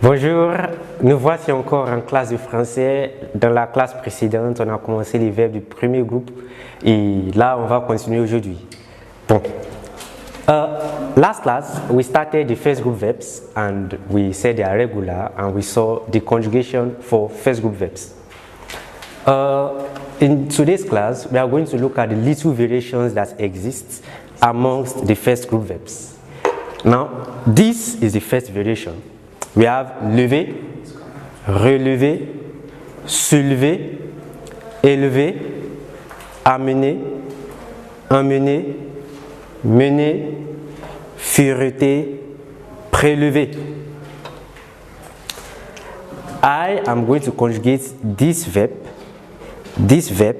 Bonjour, nous voici encore en classe de français. Dans la classe précédente, on a commencé les verbes du premier groupe et là, on va continuer aujourd'hui. Bon. Last class, we started the first group verbs and we said they are regular and we saw the conjugation for first group verbs. In today's class, we are going to look at the little variations that exist amongst the first group verbs. Now, this is the first variation. We have lever, relever, soulever, élever, amener, emmener, mener, fureter, prélever. I am going to conjugate this verb, this verb,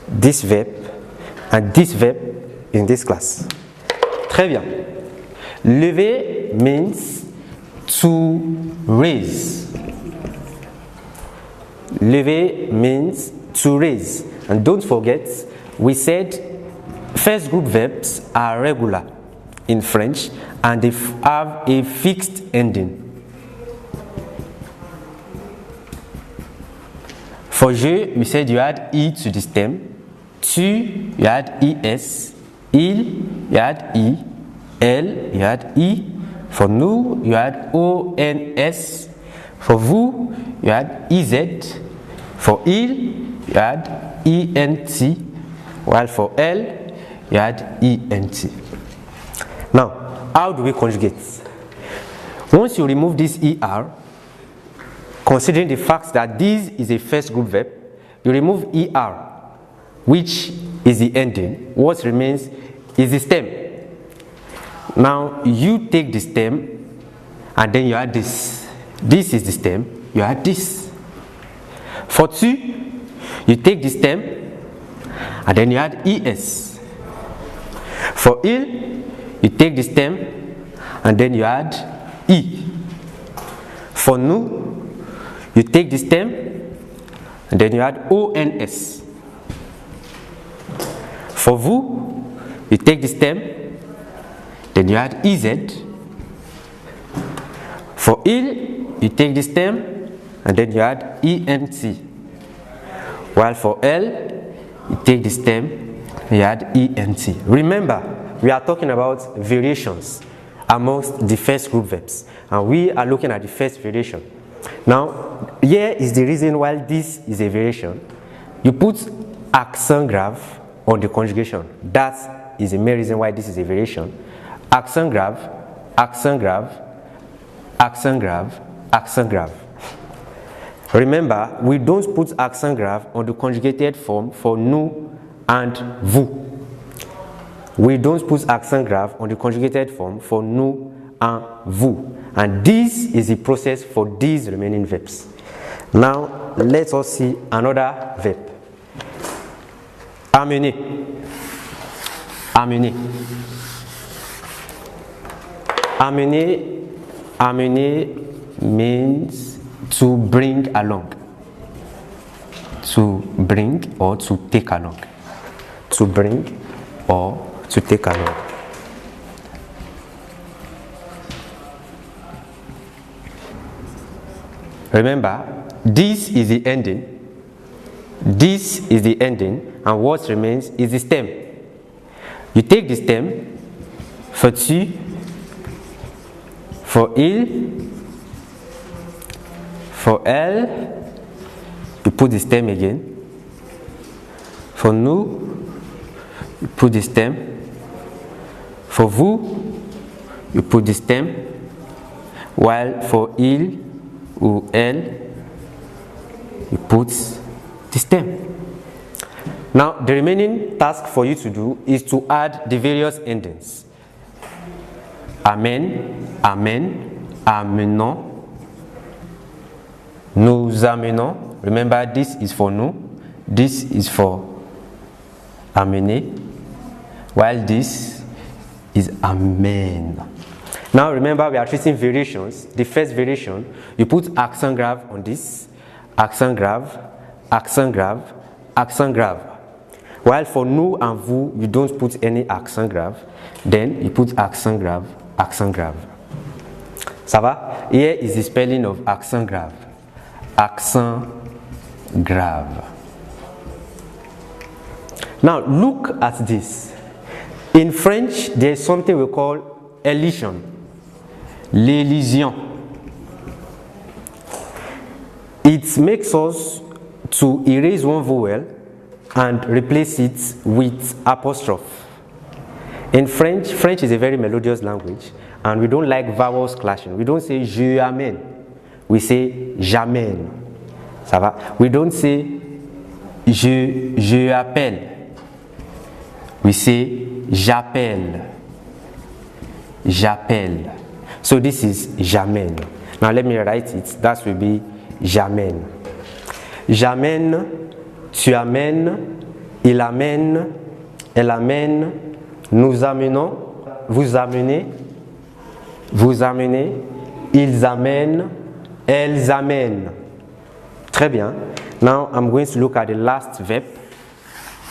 this verb, and this verb in this class. Très bien. Lever means to raise. Lever means to raise. And don't forget, we said first group verbs are regular in French and they have a fixed ending. For je, we said you add E to the stem. Tu, you add ES. Il, you add E. Elle, you add E. For nous, you add ONS. For vous, you add EZ. For il, you add ENT. While for elle, you add ENT. Now, how do we conjugate? Once you remove this ER, considering the fact that this is a first group verb, you remove ER, which is the ending. What remains is the stem. Now, you take the stem and then you add this. This is the stem, you add this. For tu, you take the stem and then you add ES. For il, you take the stem and then you add E. For nous, you take the stem and then you add ONS. For vous, you take the stem, then you add EZ. For il, you take the stem and then you add ENT. While for elle, you take the stem and you add ENT. Remember, we are talking about variations amongst the first group verbs. And we are looking at the first variation. Now, here is the reason why this is a variation. You put accent grave on the conjugation. That is the main reason why this is a variation. Accent grave, accent grave, accent grave, accent grave. Remember, we don't put accent grave on the conjugated form for nous and vous. We don't put accent grave on the conjugated form for nous and vous. And this is the process for these remaining verbs. Now, let us see another verb. Amener. Amener. Amener means to bring along. To bring or to take along. To bring or to take along. Remember, this is the ending. This is the ending, and what remains is the stem. You take the stem for tu, for il, for elle, you put the stem again. For nous, you put the stem. For vous, you put the stem. While for il or elle, you put the stem. Now, the remaining task for you to do is to add the various endings. Amen, amen, amenons, nous amenons. Remember, this is for nous, this is for amener, while this is amen. Now remember, we are treating variations. The first variation, you put accent grave on this, accent grave, accent grave, accent grave. While for nous and vous, you don't put any accent grave, then you put accent grave, accent grave. Ça va? Here is the spelling of accent grave. Accent grave. Now look at this. In French, there is something we call elision. L'élision. It makes us to erase one vowel and replace it with apostrophe. In French is a very melodious language, and we don't like vowels clashing. We don't say je amène, we say j'amène. Ça va? We don't say je appelle, we say j'appelle. J'appelle. So this is j'amène. Now let me write it. That will be j'amène. J'amène, tu amènes, il amène, elle amène, nous amenons, vous amenez, ils amènent, elles amènent. Très bien. Now I'm going to look at the last verb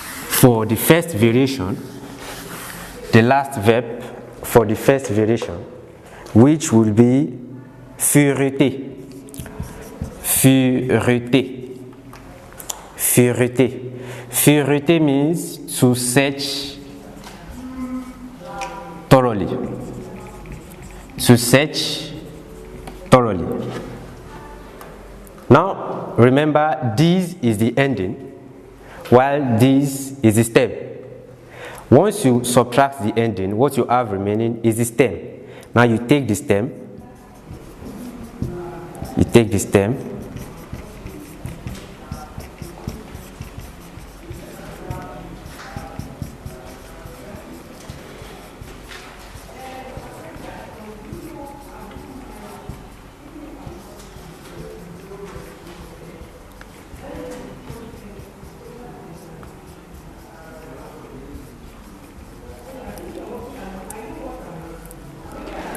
for the first variation. The last verb for the first variation, which will be fureter. Fureter. Fureter. Fureter means to search thoroughly. To search thoroughly. Now, remember, this is the ending, while this is the stem. Once you subtract the ending, what you have remaining is the stem. Now you take the stem. You take the stem.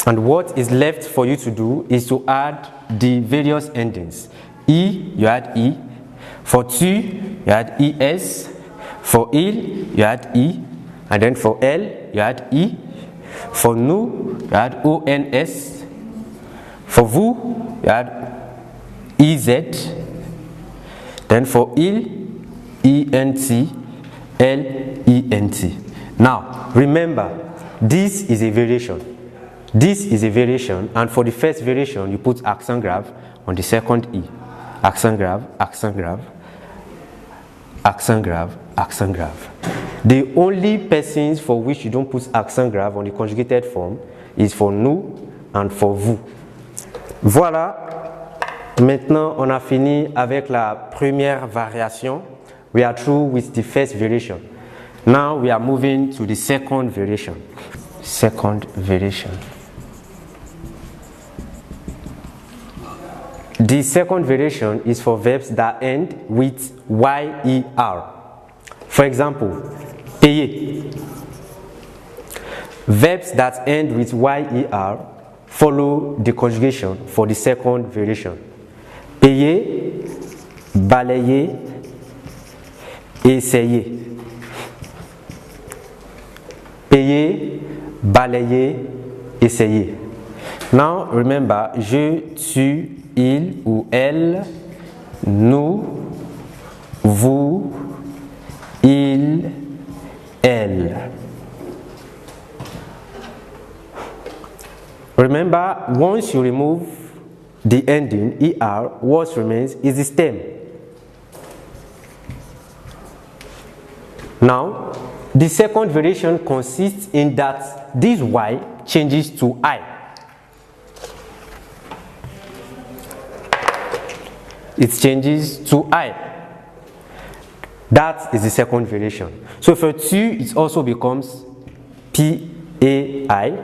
And what is left for you to do is to add the various endings. E, you add E. For tu, you add ES. For il, you add E. And then for elle, you add E. For nous, you add ONS. For vous, you add EZ. Then for il, ENT, LENT. Now, remember, this is a variation. This is a variation, and for the first variation, you put accent grave on the second E. Accent grave, accent grave, accent grave, accent grave. The only persons for which you don't put accent grave on the conjugated form is for nous and for vous. Voilà. Maintenant, on a fini avec la première variation. We are through with the first variation. Now we are moving to the second variation. Second variation. The second variation is for verbs that end with YER. For example, payer. Verbs that end with YER follow the conjugation for the second variation. Payer, balayer, essayer. Payer, balayer, essayer. Now remember, je, tu, il ou elle, nous, vous, il, elle. Remember, once you remove the ending ER, what remains is the stem. Now, the second variation consists in that this Y changes to I. It changes to I. That is the second variation. So for tu, it also becomes P-A-I,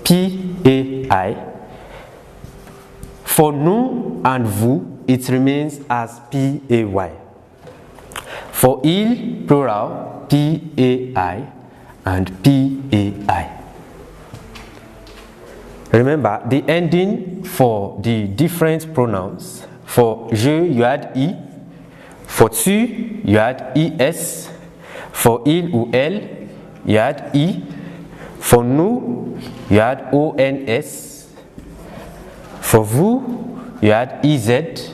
P-A-I. For nous and vous, it remains as P-A-Y. For il, plural, P-A-I and P-A-I. Remember, the ending for the different pronouns. For je, you add I. For tu, you add ES. For il ou elle, you add I. For nous, you add ONS. For vous, you add EZ.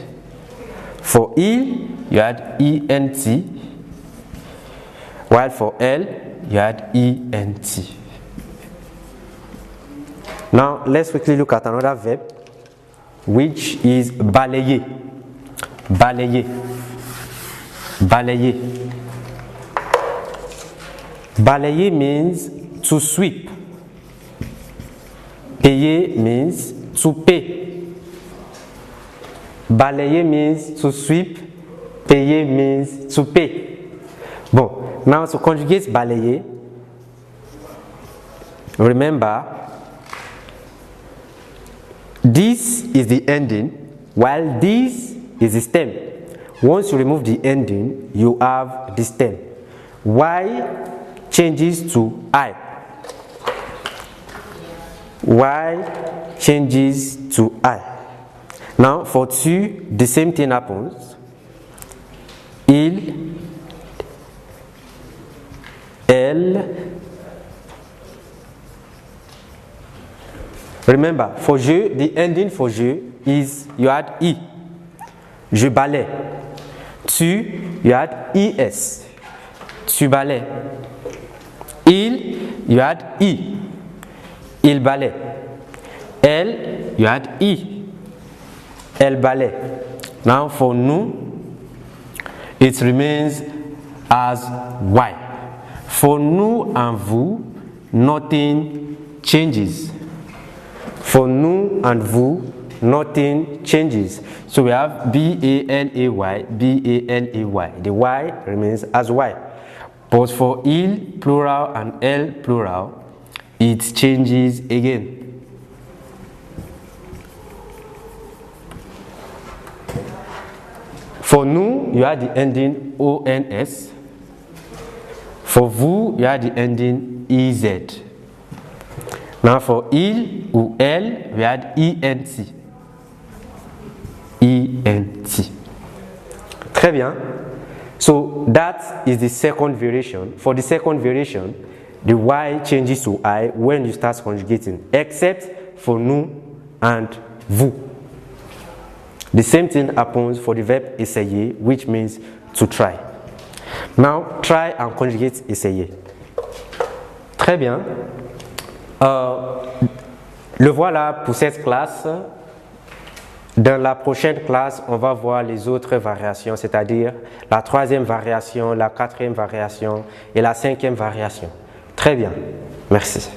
For il, you add ENT. While for elle, you add ENT. Now, let's quickly look at another verb, which is balayer. Balayer. Balayer. Balayer means to sweep. Payer means to pay. Balayer means to sweep. Payer means to pay. Bon, now to conjugate balayer, remember, this is the ending, while this is the stem. Once you remove the ending, you have the stem. Y changes to I. Y changes to I. Now for tu, the same thing happens. Il, elle. Remember, for je, the ending for je is you add I. Je balais. Tu, you add IS. Tu balais. Il, you add I. Il balait. Elle, you add I. Elle balait. Now for nous, it remains as Y. For nous and vous, nothing changes. For nous and vous, nothing changes. So we have B-A-L-A-Y, B-A-L-A-Y. The Y remains as Y. But for il, plural, and elle, plural, it changes again. For nous, you add the ending ONS. For vous, you add the ending EZ. Now for il ou elle, we add ENT. ENT. Très bien. So that is the second variation. For the second variation, the Y changes to I when you start conjugating, except for nous and vous. The same thing happens for the verb essayer, which means to try. Now, try and conjugate essayer. Très bien. Le voilà pour cette classe. Dans la prochaine classe, on va voir les autres variations, c'est-à-dire la troisième variation, la quatrième variation et la cinquième variation. Très bien. Merci.